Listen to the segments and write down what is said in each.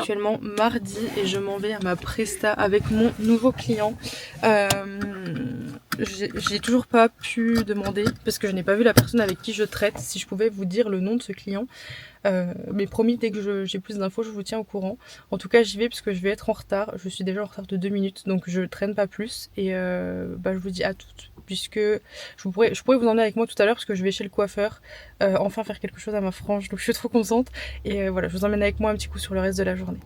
actuellement mardi et je m'en vais à ma presta avec mon nouveau client. J'ai toujours pas pu demander parce que je n'ai pas vu la personne avec qui je traite. Si je pouvais vous dire le nom de ce client, mais promis, dès que j'ai plus d'infos, je vous tiens au courant. En tout cas, j'y vais parce que je vais être en retard. Je suis déjà en retard de 2 minutes, donc je traîne pas plus. Et je vous dis à toutes, puisque je pourrais vous emmener avec moi tout à l'heure parce que je vais chez le coiffeur, enfin faire quelque chose à ma frange. Donc je suis trop contente. Et voilà, je vous emmène avec moi un petit coup sur le reste de la journée.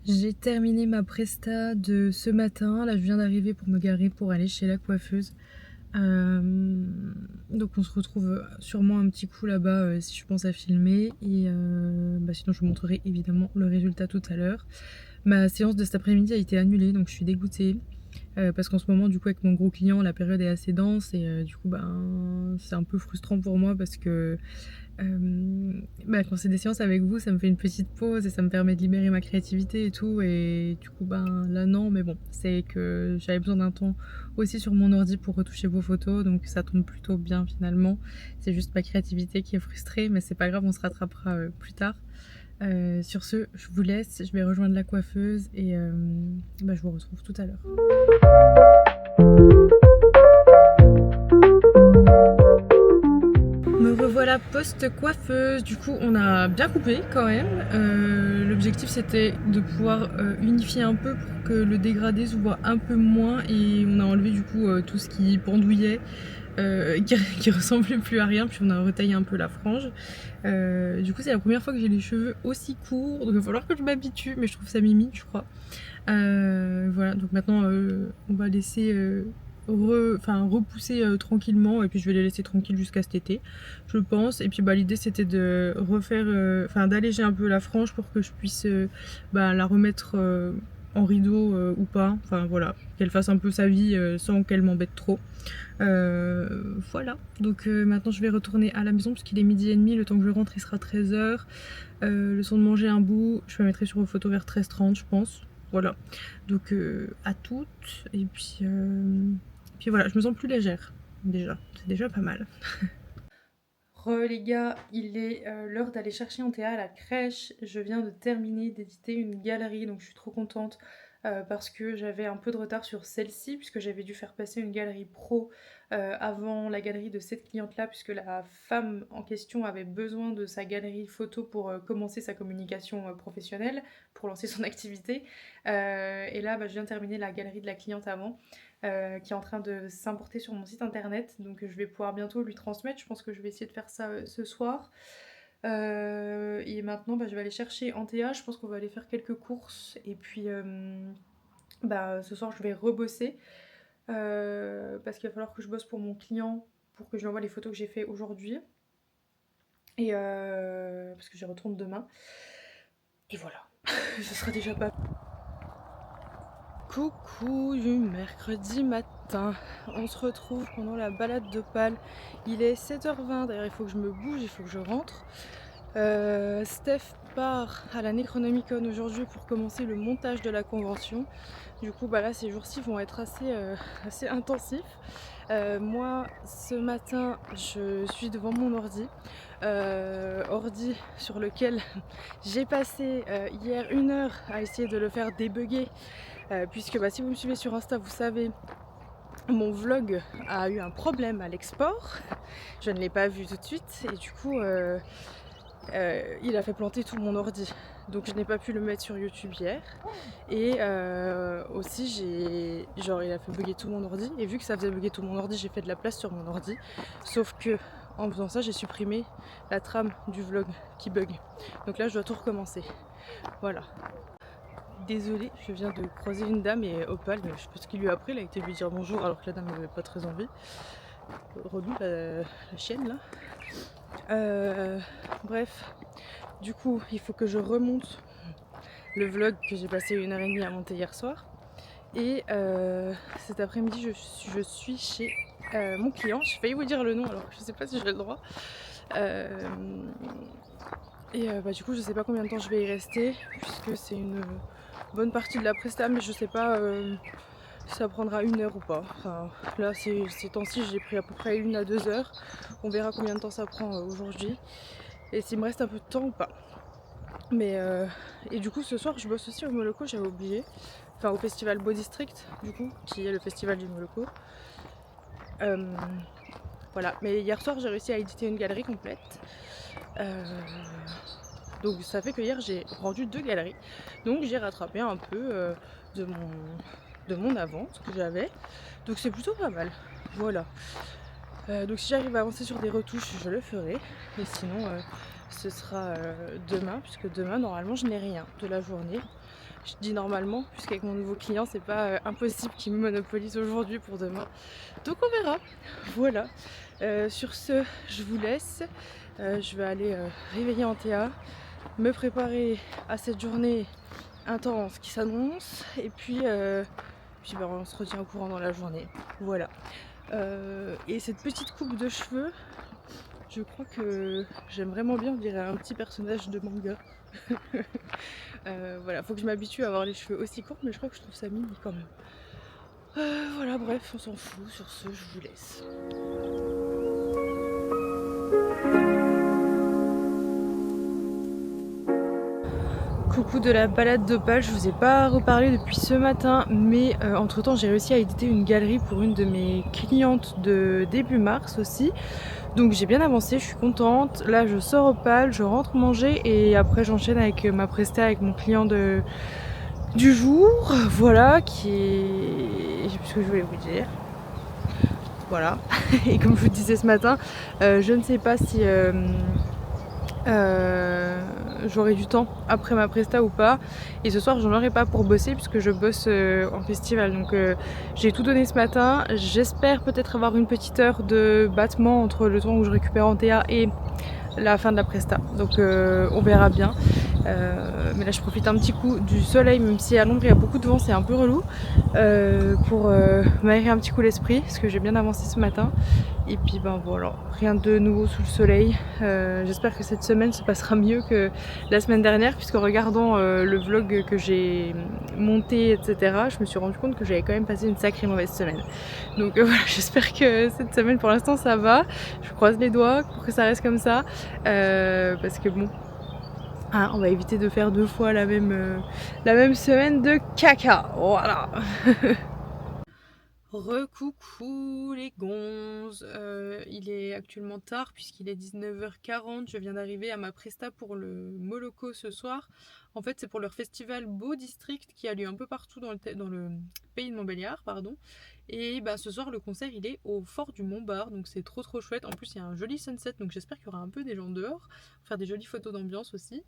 J'ai terminé ma presta de ce matin. Là, je viens d'arriver pour me garer pour aller chez la coiffeuse. Donc on se retrouve sûrement un petit coup là-bas si je pense à filmer et sinon je vous montrerai évidemment le résultat tout à l'heure. Ma séance de cet après-midi a été annulée donc je suis dégoûtée parce qu'en ce moment du coup avec mon gros client la période est assez dense et du coup c'est un peu frustrant pour moi parce que quand c'est des séances avec vous, ça me fait une petite pause et ça me permet de libérer ma créativité et tout. Et du coup, là, non, mais bon, c'est que j'avais besoin d'un temps aussi sur mon ordi pour retoucher vos photos, donc ça tombe plutôt bien finalement. C'est juste ma créativité qui est frustrée, mais c'est pas grave, on se rattrapera plus tard. Sur ce, je vous laisse, je vais rejoindre la coiffeuse et je vous retrouve tout à l'heure. Me revoilà post-coiffeuse, du coup on a bien coupé quand même. L'objectif c'était de pouvoir unifier un peu pour que le dégradé se voit un peu moins et on a enlevé du coup tout ce qui pendouillait, qui ressemblait plus à rien, puis on a retaillé un peu la frange. Du coup c'est la première fois que j'ai les cheveux aussi courts, donc il va falloir que je m'habitue, mais je trouve ça mimi je crois. Voilà, donc maintenant on va laisser repousser tranquillement et puis je vais les laisser tranquilles jusqu'à cet été je pense. Et puis l'idée c'était de refaire d'alléger un peu la frange pour que je puisse la remettre en rideau ou pas, enfin voilà, qu'elle fasse un peu sa vie sans qu'elle m'embête trop. Voilà, donc maintenant je vais retourner à la maison parce qu'il est 12h30, le temps que je rentre il sera 13h. Le temps de manger un bout, je me mettrai sur vos photos vers 13h30 je pense. Voilà, donc à toutes, et puis voilà, je me sens plus légère, déjà, c'est déjà pas mal. Les gars, il est l'heure d'aller chercher Antea à la crèche. Je viens de terminer d'éditer une galerie, donc je suis trop contente parce que j'avais un peu de retard sur celle-ci, puisque j'avais dû faire passer une galerie pro avant la galerie de cette cliente-là, puisque la femme en question avait besoin de sa galerie photo pour commencer sa communication professionnelle, pour lancer son activité. Et là, je viens de terminer la galerie de la cliente avant. Qui est en train de s'importer sur mon site internet, donc je vais pouvoir bientôt lui transmettre. Je pense que je vais essayer de faire ça ce soir. Et maintenant je vais aller chercher Antea, je pense qu'on va aller faire quelques courses et puis ce soir je vais rebosser parce qu'il va falloir que je bosse pour mon client pour que je lui envoie les photos que j'ai fait aujourd'hui et parce que j'y retourne demain et voilà. Ce sera déjà pas. Coucou du mercredi matin, on se retrouve pendant la balade d'Opale. Il est 7h20, d'ailleurs il faut que je me bouge, il faut que je rentre. Steph part à la Necronomicon aujourd'hui pour commencer le montage de la convention. Du coup là ces jours-ci vont être assez intensifs. Moi ce matin je suis devant mon ordi. Ordi sur lequel j'ai passé hier 1 heure à essayer de le faire débugger. Puisque si vous me suivez sur Insta, vous savez, mon vlog a eu un problème à l'export. Je ne l'ai pas vu tout de suite et du coup il a fait planter tout mon ordi. Donc je n'ai pas pu le mettre sur YouTube hier. Et aussi il a fait bugger tout mon ordi. Et vu que ça faisait bugger tout mon ordi, j'ai fait de la place sur mon ordi. Sauf que en faisant ça, j'ai supprimé la trame du vlog qui bug. Donc là je dois tout recommencer. Voilà. Désolée, je viens de croiser une dame et Opal, je sais pas ce qu'il lui a pris, il a été lui dire bonjour alors que la dame n'avait pas très envie. Relou la chienne là. Bref, du coup il faut que je remonte le vlog que j'ai passé 1h30 à monter hier soir. Et cet après-midi je suis chez mon client, j'ai failli vous dire le nom alors que je sais pas si j'ai le droit. Du coup je sais pas combien de temps je vais y rester puisque c'est une bonne partie de la presta, mais je sais pas si ça prendra 1 heure ou pas. Enfin, là ces temps-ci j'ai pris à peu près 1 à 2 heures. On verra combien de temps ça prend aujourd'hui et s'il me reste un peu de temps ou pas. Mais et du coup ce soir je bosse aussi au Moloko, j'avais oublié. Enfin au festival Beau District du coup, qui est le festival du Moloko. Voilà, mais hier soir j'ai réussi à éditer une galerie complète. Donc ça fait que hier j'ai rendu 2 galeries. Donc j'ai rattrapé un peu de, mon avance que j'avais. Donc c'est plutôt pas mal. Voilà. Donc si j'arrive à avancer sur des retouches, je le ferai. Et sinon, ce sera demain, puisque demain, normalement, je n'ai rien de la journée. Je dis normalement, puisqu'avec mon nouveau client, c'est pas impossible qu'il me monopolise aujourd'hui pour demain. Donc on verra. Voilà. Sur ce, je vous laisse. Je vais aller réveiller Antea, me préparer à cette journée intense qui s'annonce. Et puis ben, on se retient au courant dans la journée. Voilà. Et cette petite coupe de cheveux, je crois que j'aime vraiment bien, on dirait un petit personnage de manga. Voilà, faut que je m'habitue à avoir les cheveux aussi courts, mais je crois que je trouve ça mimi quand même. Voilà, bref, on s'en fout. Sur ce, je vous laisse. Coucou de la balade d'Opale, je vous ai pas reparlé depuis ce matin, mais entre temps j'ai réussi à éditer une galerie pour une de mes clientes de début mars aussi. Donc j'ai bien avancé, je suis contente. Là je sors Opale, je rentre manger et après j'enchaîne avec ma presta avec mon client du jour. Voilà, qui est... Je sais plus ce que je voulais vous dire. Voilà, et comme je vous disais ce matin, je ne sais pas si... j'aurai du temps après ma presta ou pas, et ce soir j'en aurai pas pour bosser puisque je bosse en festival, donc j'ai tout donné ce matin. J'espère peut-être avoir une petite heure de battement entre le temps où je récupère Antea et la fin de la presta, donc on verra bien. Mais là je profite un petit coup du soleil, même si à Londres il y a beaucoup de vent, c'est un peu relou, pour m'aérer un petit coup l'esprit parce que j'ai bien avancé ce matin. Et puis ben voilà, rien de nouveau sous le soleil. J'espère que cette semaine se passera mieux que la semaine dernière, puisqu'en regardant le vlog que j'ai monté, etc., je me suis rendu compte que j'avais quand même passé une sacrée mauvaise semaine. Donc voilà, j'espère que cette semaine pour l'instant ça va. Je croise les doigts pour que ça reste comme ça, parce que bon, hein, on va éviter de faire 2 fois la même semaine de caca. Voilà. Recoucou les gonzes, il est actuellement tard puisqu'il est 19h40, je viens d'arriver à ma presta pour le Moloko ce soir. En fait c'est pour leur festival Beau District qui a lieu un peu partout dans le pays de Montbéliard, pardon. Et bah, ce soir le concert il est au fort du Montbard, donc c'est trop chouette. En plus il y a un joli sunset, donc j'espère qu'il y aura un peu des gens dehors, faire des jolies photos d'ambiance aussi.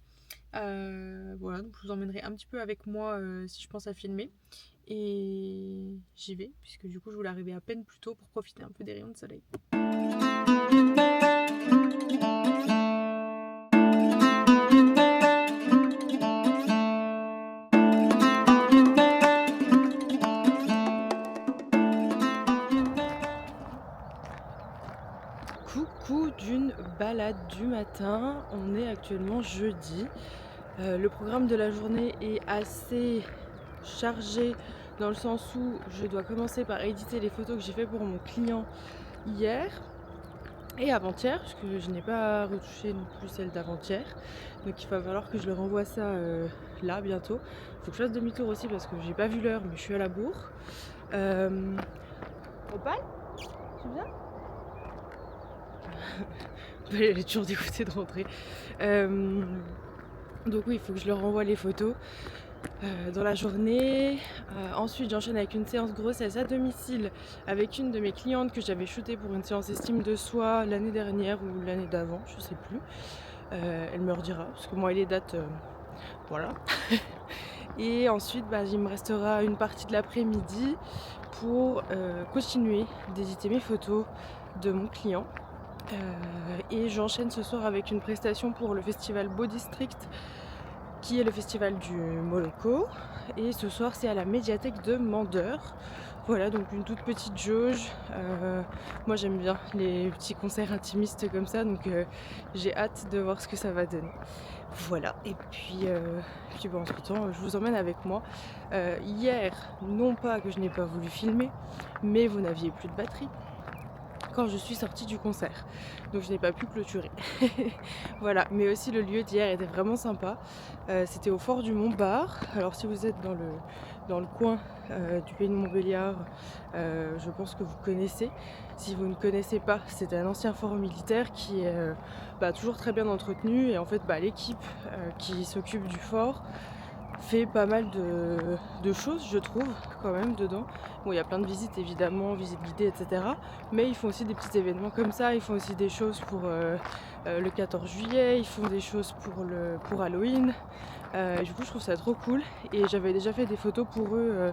Voilà, donc je vous emmènerai un petit peu avec moi si je pense à filmer. Et j'y vais, puisque du coup je voulais arriver à peine plus tôt pour profiter un peu des rayons de soleil. Coucou d'une balade du matin, on est actuellement jeudi. Le programme de la journée est assez chargé dans le sens où je dois commencer par éditer les photos que j'ai fait pour mon client hier et avant-hier, parce que je n'ai pas retouché non plus celle d'avant-hier, donc il va falloir que je leur envoie ça là bientôt. Il faut que je fasse demi-tour aussi parce que j'ai pas vu l'heure, mais je suis à la bourre. Opal, tu viens? Elle est toujours dégoûtée de rentrer. Donc oui, il faut que je leur envoie les photos dans la journée. Ensuite j'enchaîne avec une séance grossesse à domicile avec une de mes clientes que j'avais shootée pour une séance estime de soi l'année dernière ou l'année d'avant, je sais plus. Elle me redira parce que moi les dates voilà. Et ensuite bah, il me restera une partie de l'après-midi pour continuer d'éditer mes photos de mon client. Et j'enchaîne ce soir avec une prestation pour le festival Beau District qui est le festival du Moloko, et ce soir c'est à la médiathèque de Mandeur. Voilà, donc une toute petite jauge. Moi j'aime bien les petits concerts intimistes comme ça, donc j'ai hâte de voir ce que ça va donner. Voilà, et puis bon, entre temps je vous emmène avec moi. Hier, non pas que je n'ai pas voulu filmer, mais vous n'aviez plus de batterie. quand je suis sortie du concert. Donc je n'ai pas pu clôturer. Voilà, mais aussi le lieu d'hier était vraiment sympa. C'était au Fort du Montbard. Alors si vous êtes dans le coin du pays de Montbéliard, je pense que vous connaissez. Si vous ne connaissez pas, c'est un ancien fort militaire qui est toujours très bien entretenu. Et en fait l'équipe qui s'occupe du fort fait pas mal de choses, je trouve, quand même, dedans. Bon, il y a plein de visites, évidemment, visites guidées, etc. Mais ils font aussi des petits événements comme ça. Ils font aussi des choses pour le 14 juillet. Ils font des choses pour Halloween. Du coup, je trouve ça trop cool. Et j'avais déjà fait des photos pour eux,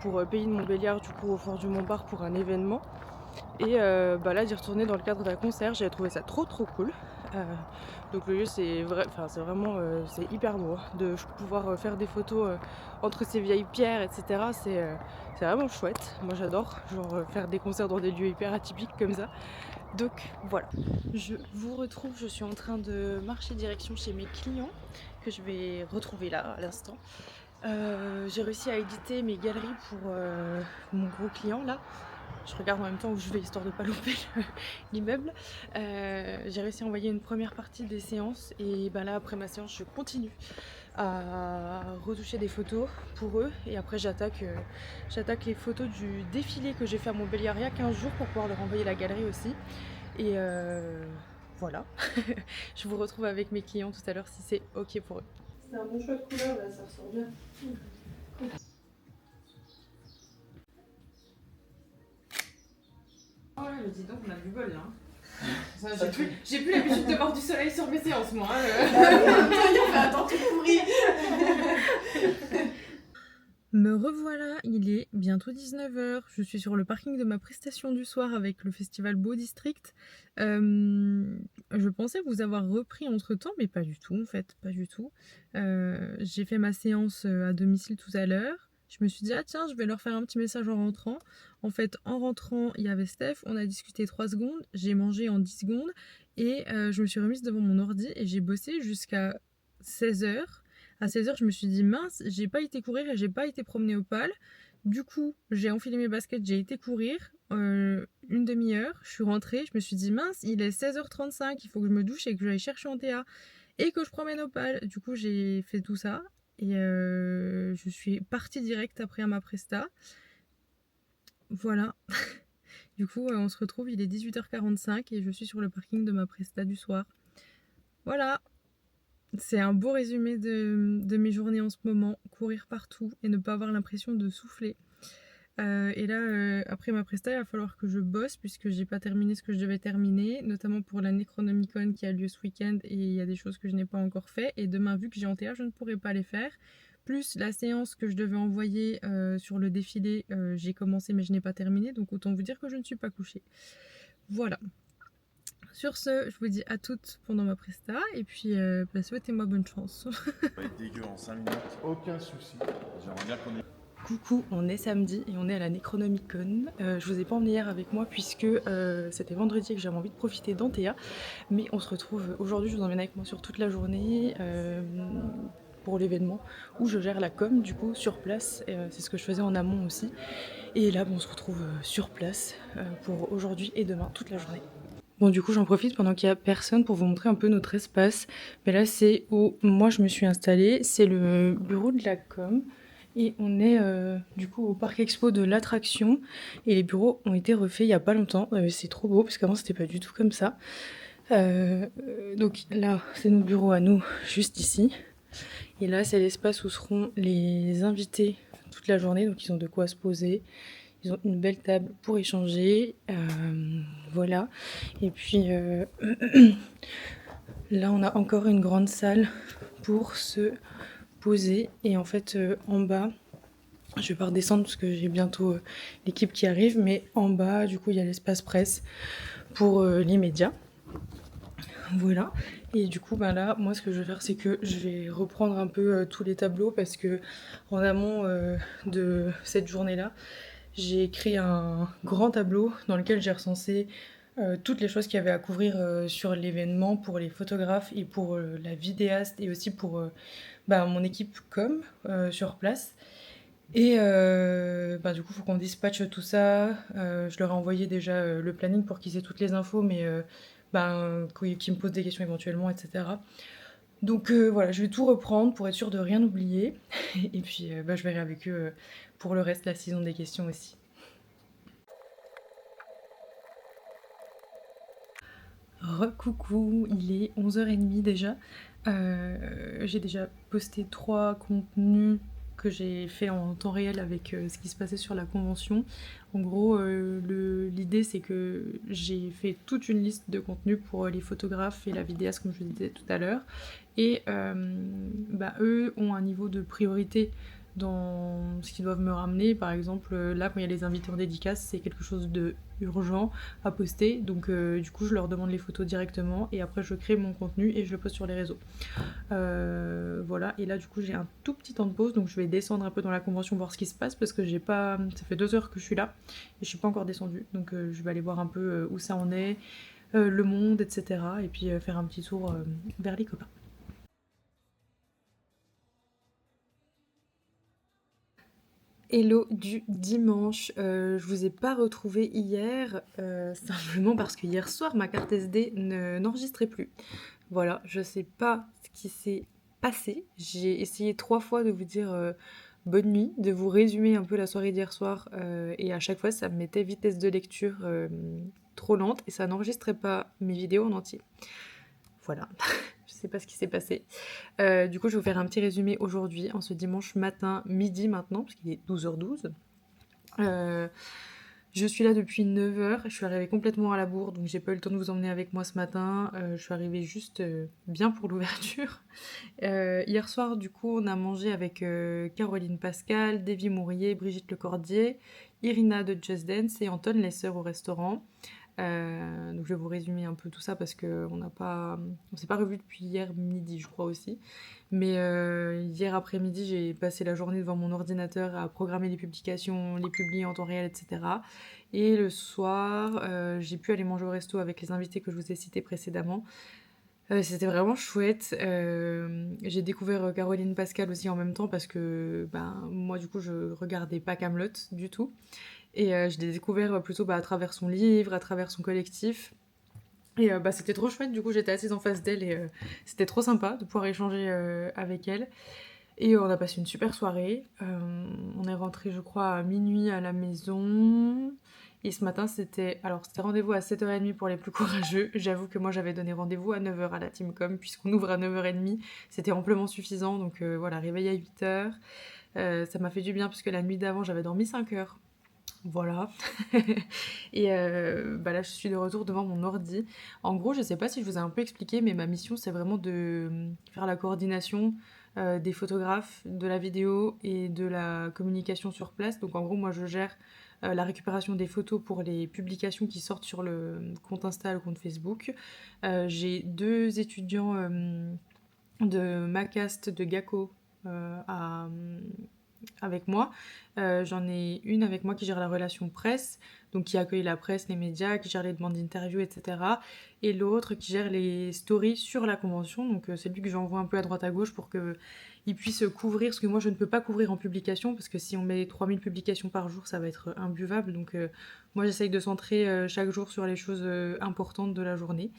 pour Pays de Montbéliard, du coup, au Fort du Montbard pour un événement. Et là, d'y retourner dans le cadre d'un concert, j'avais trouvé ça trop cool. Donc le lieu c'est vraiment c'est hyper beau de pouvoir faire des photos entre ces vieilles pierres, etc. C'est vraiment chouette. Moi j'adore faire des concerts dans des lieux hyper atypiques comme ça. Donc voilà. Je vous retrouve, je suis en train de marcher direction chez mes clients que je vais retrouver là à l'instant. J'ai réussi à éditer mes galeries pour mon gros client là. Je regarde en même temps où je vais histoire de pas louper l'immeuble. J'ai réussi à envoyer une première partie des séances et là après ma séance je continue à retoucher des photos pour eux et après j'attaque les photos du défilé que j'ai fait à Montbéliard il y a 15 jours pour pouvoir leur envoyer la galerie aussi. Et voilà. Je vous retrouve avec mes clients tout à l'heure si c'est ok pour eux. C'est un bon choix de couleur là, ça ressort bien. Oh là, dis donc, on a du bol là. J'ai plus l'habitude de voir du soleil sur mes séances, moi. Attends, tout pourri. Me revoilà, il est bientôt 19h. Je suis sur le parking de ma prestation du soir avec le festival Beau District. Je pensais vous avoir repris entre temps, mais pas du tout en fait, pas du tout. J'ai fait ma séance à domicile tout à l'heure. Je me suis dit, ah tiens, je vais leur faire un petit message en rentrant. En fait, en rentrant, il y avait Steph, on a discuté 3 secondes, j'ai mangé en 10 secondes et je me suis remise devant mon ordi et j'ai bossé jusqu'à 16h. À 16h, je me suis dit, mince, j'ai pas été courir et j'ai pas été promener au pal. Du coup, j'ai enfilé mes baskets, j'ai été courir une demi-heure. Je suis rentrée, je me suis dit, mince, il est 16h35, il faut que je me douche et que j'aille chercher Antea et que je promène au pal. Du coup, j'ai fait tout ça et je suis partie direct après à ma presta. Voilà. Du coup, on se retrouve, il est 18h45 et je suis sur le parking de ma presta du soir. Voilà. C'est un beau résumé de mes journées en ce moment, courir partout et ne pas avoir l'impression de souffler. Et là, après ma presta, il va falloir que je bosse puisque j'ai pas terminé ce que je devais terminer, notamment pour la Necronomicon qui a lieu ce week-end et il y a des choses que je n'ai pas encore fait. Et demain, vu que j'ai Antea, je ne pourrai pas les faire. Plus la séance que je devais envoyer sur le défilé, j'ai commencé mais je n'ai pas terminé, donc autant vous dire que je ne suis pas couchée. Voilà. Sur ce, je vous dis à toutes pendant ma presta et puis souhaitez-moi bonne chance. Ça va être dégueu en 5 minutes, aucun souci. J'aimerais bien qu'on ait... Coucou, on est samedi et on est à la Necronomicon. Je vous ai pas emmené hier avec moi puisque c'était vendredi et que j'avais envie de profiter d'Antea. Mais on se retrouve aujourd'hui, je vous emmène avec moi sur toute la journée pour l'événement où je gère la com du coup sur place. C'est ce que je faisais en amont aussi. Et là on se retrouve sur place pour aujourd'hui et demain toute la journée. Bon, du coup, j'en profite pendant qu'il n'y a personne pour vous montrer un peu notre espace. Mais là, c'est où moi je me suis installée. C'est le bureau de la com. Et on est du coup au parc expo de l'attraction. Et les bureaux ont été refaits il n'y a pas longtemps. C'est trop beau parce qu'avant, c'était pas du tout comme ça. Donc là, c'est nos bureaux à nous, juste ici. Et là, c'est l'espace où seront les invités toute la journée. Donc, ils ont de quoi se poser. Ils ont une belle table pour échanger. Voilà. Et puis là, on a encore une grande salle pour se poser. Et en fait, en bas, je vais pas redescendre parce que j'ai bientôt l'équipe qui arrive. Mais en bas, du coup, il y a l'espace presse pour les médias. Voilà. Et du coup, là, moi, ce que je vais faire, c'est que je vais reprendre un peu tous les tableaux parce que en amont de cette journée-là, j'ai écrit un grand tableau dans lequel j'ai recensé toutes les choses qu'il y avait à couvrir sur l'événement pour les photographes et pour la vidéaste et aussi pour mon équipe com sur place. Et du coup, il faut qu'on dispatche tout ça. Je leur ai envoyé déjà le planning pour qu'ils aient toutes les infos, mais qu'ils me posent des questions éventuellement, etc. Donc voilà, je vais tout reprendre pour être sûre de rien oublier. Et puis je verrai avec eux pour le reste, la saison des questions aussi. Recoucou, il est 11h30 déjà. J'ai déjà posté 3 contenus que j'ai fait en temps réel avec ce qui se passait sur la convention. En gros, l'idée c'est que j'ai fait toute une liste de contenus pour les photographes et la vidéaste comme je vous disais tout à l'heure. Et eux ont un niveau de priorité dans ce qu'ils doivent me ramener. Par exemple, là quand il y a les invités en dédicace, c'est quelque chose de urgent à poster. Donc du coup je leur demande les photos directement et après je crée mon contenu et je le poste sur les réseaux. Voilà, et là du coup j'ai un tout petit temps de pause, donc je vais descendre un peu dans la convention voir ce qui se passe parce que j'ai pas. Ça fait 2 heures que je suis là et je suis pas encore descendue. Donc je vais aller voir un peu où ça en est, le monde, etc. Et puis faire un petit tour vers les copains. Hello du dimanche, je vous ai pas retrouvé hier, simplement parce que hier soir ma carte SD n'enregistrait plus. Voilà, je sais pas ce qui s'est passé. J'ai essayé 3 fois de vous dire bonne nuit, de vous résumer un peu la soirée d'hier soir, et à chaque fois ça me mettait vitesse de lecture trop lente et ça n'enregistrait pas mes vidéos en entier. Voilà, je sais pas ce qui s'est passé. Du coup, je vais vous faire un petit résumé aujourd'hui, en ce dimanche matin, midi maintenant, parce qu'il est 12h12. Je suis là depuis 9h, je suis arrivée complètement à la bourre, donc j'ai pas eu le temps de vous emmener avec moi ce matin. Je suis arrivée juste bien pour l'ouverture. Hier soir, du coup, on a mangé avec Caroline Pascal, Davy Mourier, Brigitte Lecordier, Irina de Just Dance et Anton Lesser au restaurant. Donc je vais vous résumer un peu tout ça parce qu'on s'est pas revu depuis hier midi, je crois aussi. Mais hier après-midi, j'ai passé la journée devant mon ordinateur à programmer les publications, les publier en temps réel, etc. Et le soir, j'ai pu aller manger au resto avec les invités que je vous ai cités précédemment. C'était vraiment chouette. J'ai découvert Caroline Pascal aussi en même temps parce que moi du coup je regardais pas Kaamelott du tout. Et je l'ai découvert plutôt à travers son livre, à travers son collectif. Et c'était trop chouette, du coup j'étais assise en face d'elle et c'était trop sympa de pouvoir échanger avec elle. Et on a passé une super soirée. On est rentré je crois à minuit à la maison. Et ce matin c'était rendez-vous à 7h30 pour les plus courageux. J'avoue que moi j'avais donné rendez-vous à 9h à la Teamcom puisqu'on ouvre à 9h30. C'était amplement suffisant, donc voilà, réveil à 8h. Ça m'a fait du bien puisque la nuit d'avant j'avais dormi 5 heures. Voilà. Et là, je suis de retour devant mon ordi. En gros, je sais pas si je vous ai un peu expliqué, mais ma mission, c'est vraiment de faire la coordination des photographes, de la vidéo et de la communication sur place. Donc en gros, moi, je gère la récupération des photos pour les publications qui sortent sur le compte Insta, le compte Facebook. J'ai 2 étudiants de Macast, de GACO avec moi. J'en ai une avec moi qui gère la relation presse, donc qui accueille la presse, les médias, qui gère les demandes d'interview, etc. Et l'autre qui gère les stories sur la convention, donc c'est lui que j'envoie un peu à droite à gauche pour qu'il puisse couvrir ce que moi je ne peux pas couvrir en publication, parce que si on met 3000 publications par jour, ça va être imbuvable. Donc moi j'essaye de centrer chaque jour sur les choses importantes de la journée.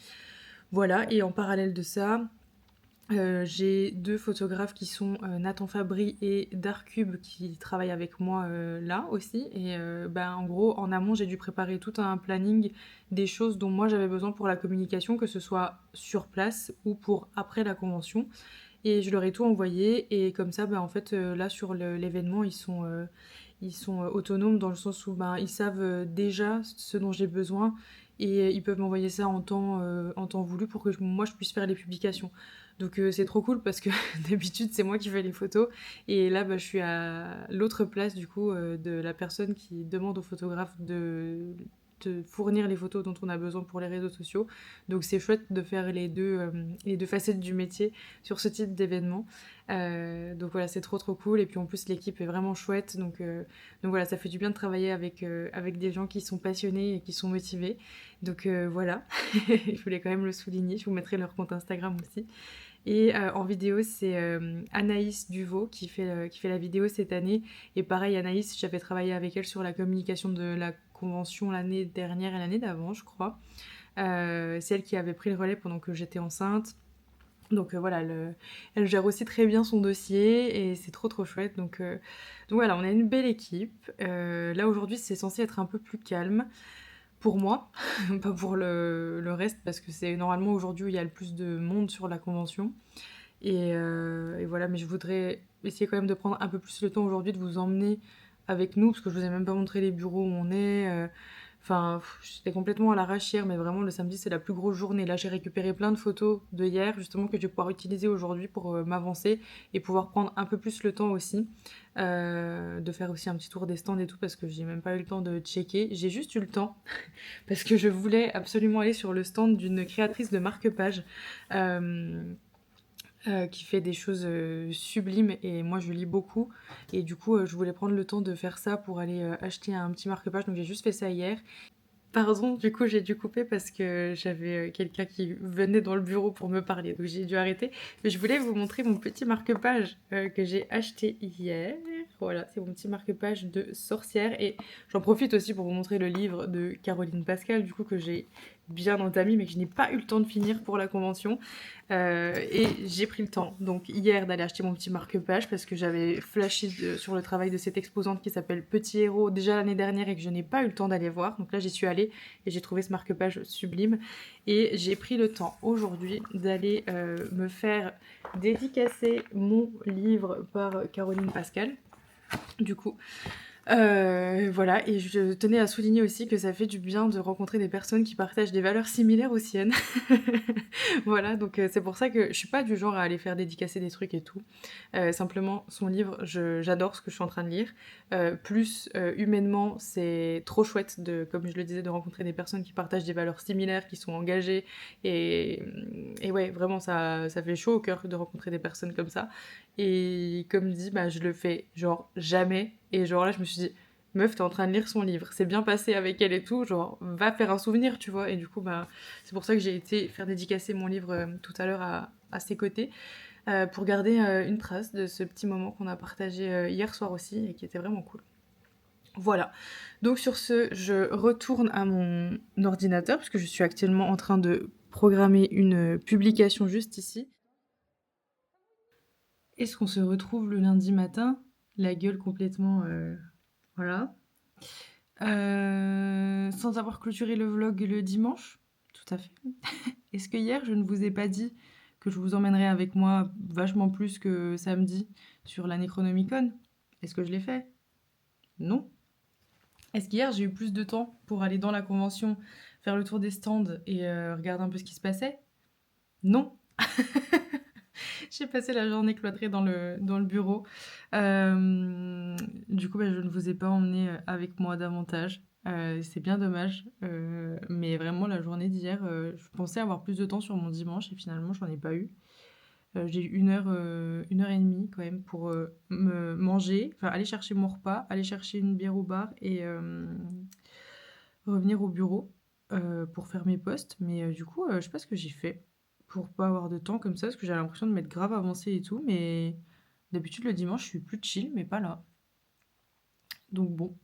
Voilà, et en parallèle de ça, j'ai 2 photographes qui sont Nathan Fabry et Darkcube qui travaillent avec moi là aussi. Et en gros, en amont, j'ai dû préparer tout un planning des choses dont moi j'avais besoin pour la communication, que ce soit sur place ou pour après la convention. Et je leur ai tout envoyé. Et comme ça, en fait, là sur l'événement, ils sont autonomes dans le sens où ils savent déjà ce dont j'ai besoin et ils peuvent m'envoyer ça en temps voulu pour que moi je puisse faire les publications. Donc c'est trop cool parce que d'habitude c'est moi qui fais les photos et là je suis à l'autre place du coup de la personne qui demande au photographe de fournir les photos dont on a besoin pour les réseaux sociaux. Donc c'est chouette de faire les deux facettes du métier sur ce type d'événement. Donc voilà, c'est trop trop cool. Et puis en plus l'équipe est vraiment chouette. Donc voilà, ça fait du bien de travailler avec des gens qui sont passionnés et qui sont motivés. Donc voilà, je voulais quand même le souligner. Je vous mettrai leur compte Instagram aussi. Et en vidéo, c'est Anaïs Duvaux qui fait la vidéo cette année. Et pareil, Anaïs, j'avais travaillé avec elle sur la communication de la convention l'année dernière et l'année d'avant, je crois. C'est elle qui avait pris le relais pendant que j'étais enceinte. Donc voilà, elle gère aussi très bien son dossier et c'est trop trop chouette. Donc voilà, on a une belle équipe. Là aujourd'hui, c'est censé être un peu plus calme pour moi, pas pour le reste, parce que c'est normalement aujourd'hui où il y a le plus de monde sur la convention. Et voilà, mais je voudrais essayer quand même de prendre un peu plus le temps aujourd'hui de vous emmener avec nous, parce que je vous ai même pas montré les bureaux où on est. Enfin, j'étais complètement à l'arrache hier, mais vraiment le samedi c'est la plus grosse journée. Là j'ai récupéré plein de photos de hier, justement que je vais pouvoir utiliser aujourd'hui pour m'avancer et pouvoir prendre un peu plus le temps aussi. De faire aussi un petit tour des stands et tout, parce que j'ai même pas eu le temps de checker. J'ai juste eu le temps, parce que je voulais absolument aller sur le stand d'une créatrice de marque-page. Qui fait des choses sublimes et moi je lis beaucoup et du coup je voulais prendre le temps de faire ça pour aller acheter un petit marque-page, donc j'ai juste fait ça hier. Pardon, du coup j'ai dû couper parce que j'avais quelqu'un qui venait dans le bureau pour me parler, donc j'ai dû arrêter. Mais je voulais vous montrer mon petit marque-page que j'ai acheté hier. Voilà, c'est mon petit marque-page de sorcière et j'en profite aussi pour vous montrer le livre de Caroline Pascal, du coup que j'ai bien entamé mais que je n'ai pas eu le temps de finir pour la convention. Et j'ai pris le temps, donc hier, d'aller acheter mon petit marque-page parce que j'avais flashé sur le travail de cette exposante qui s'appelle Petit Héros déjà l'année dernière et que je n'ai pas eu le temps d'aller voir. Donc là, j'y suis allée et j'ai trouvé ce marque-page sublime. Et j'ai pris le temps aujourd'hui d'aller me faire dédicacer mon livre par Caroline Pascal. Du coup, voilà, et je tenais à souligner aussi que ça fait du bien de rencontrer des personnes qui partagent des valeurs similaires aux siennes. Voilà, donc c'est pour ça que je suis pas du genre à aller faire dédicacer des trucs et tout. Simplement, son livre, j'adore ce que je suis en train de lire. Plus humainement, c'est trop chouette, comme je le disais, de rencontrer des personnes qui partagent des valeurs similaires, qui sont engagées. Et ouais, vraiment, ça fait chaud au cœur de rencontrer des personnes comme ça. Et comme dit, bah, je le fais genre jamais. Et genre là, je me suis dit, meuf, t'es en train de lire son livre, c'est bien passé avec elle et tout, genre, va faire un souvenir, tu vois. Et du coup, bah, c'est pour ça que j'ai été faire dédicacer mon livre tout à l'heure à ses côtés, pour garder une trace de ce petit moment qu'on a partagé hier soir aussi et qui était vraiment cool. Voilà. Donc sur ce, je retourne à mon ordinateur parce que je suis actuellement en train de programmer une publication juste ici. Est-ce qu'on se retrouve le lundi matin? La gueule complètement... voilà. Sans avoir clôturé le vlog le dimanche? Tout à fait. Est-ce que hier, je ne vous ai pas dit que je vous emmènerais avec moi vachement plus que samedi sur la Necronomicon? Est-ce que je l'ai fait? Non. Est-ce qu'hier, j'ai eu plus de temps pour aller dans la convention, faire le tour des stands et regarder un peu ce qui se passait? Non. J'ai passé la journée cloîtrée dans le bureau. Du coup, bah, je ne vous ai pas emmené avec moi davantage. C'est bien dommage. Mais vraiment, la journée d'hier, je pensais avoir plus de temps sur mon dimanche et finalement, j'en ai pas eu. J'ai eu une heure et demie quand même pour me manger, enfin aller chercher mon repas, aller chercher une bière au bar et revenir au bureau pour faire mes postes. Mais du coup, je sais pas ce que j'ai fait pour pas avoir de temps comme ça, parce que j'ai l'impression de m'être grave avancée et tout. Mais d'habitude, le dimanche, je suis plus chill, mais pas là. Donc bon,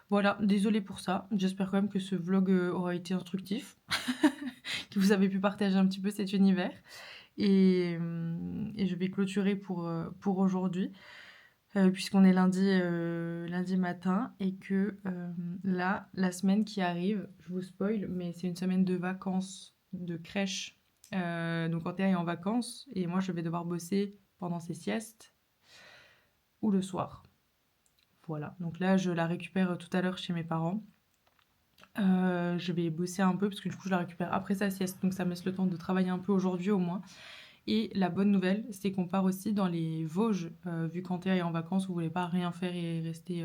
voilà, désolée pour ça. J'espère quand même que ce vlog aura été instructif, que vous avez pu partager un petit peu cet univers. Et je vais clôturer pour aujourd'hui, puisqu'on est lundi matin et que là, la semaine qui arrive, je vous spoil, mais c'est une semaine de vacances de crèche. Donc Anthea est en vacances et moi je vais devoir bosser pendant ses siestes ou le soir. Voilà, donc là je la récupère tout à l'heure chez mes parents. Je vais bosser un peu parce que du coup je la récupère après sa sieste, donc ça me laisse le temps de travailler un peu aujourd'hui au moins. Et la bonne nouvelle, c'est qu'on part aussi dans les Vosges, vu qu'Anthea est en vacances, vous voulez pas rien faire et rester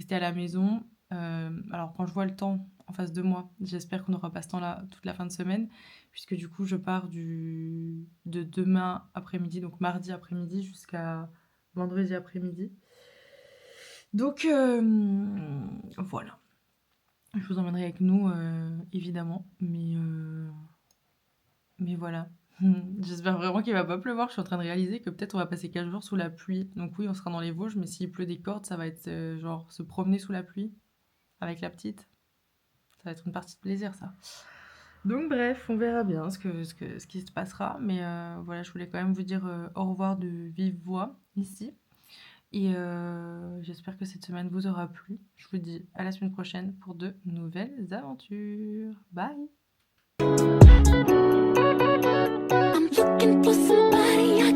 à la maison. Alors quand je vois le temps en face de moi, j'espère qu'on n'aura pas ce temps-là toute la fin de semaine, puisque du coup je pars de demain après-midi, donc mardi après-midi jusqu'à vendredi après-midi. Donc voilà. Je vous emmènerai avec nous, évidemment, mais voilà. J'espère vraiment qu'il va pas pleuvoir. Je suis en train de réaliser que peut-être on va passer 4 jours sous la pluie. Donc oui, on sera dans les Vosges, mais s'il pleut des cordes, ça va être genre se promener sous la pluie avec la petite. Ça va être une partie de plaisir, ça. Donc bref, on verra bien ce qui se passera. Mais voilà, je voulais quand même vous dire au revoir de vive voix ici. Et j'espère que cette semaine vous aura plu. Je vous dis à la semaine prochaine pour de nouvelles aventures. Bye! I'm looking for somebody I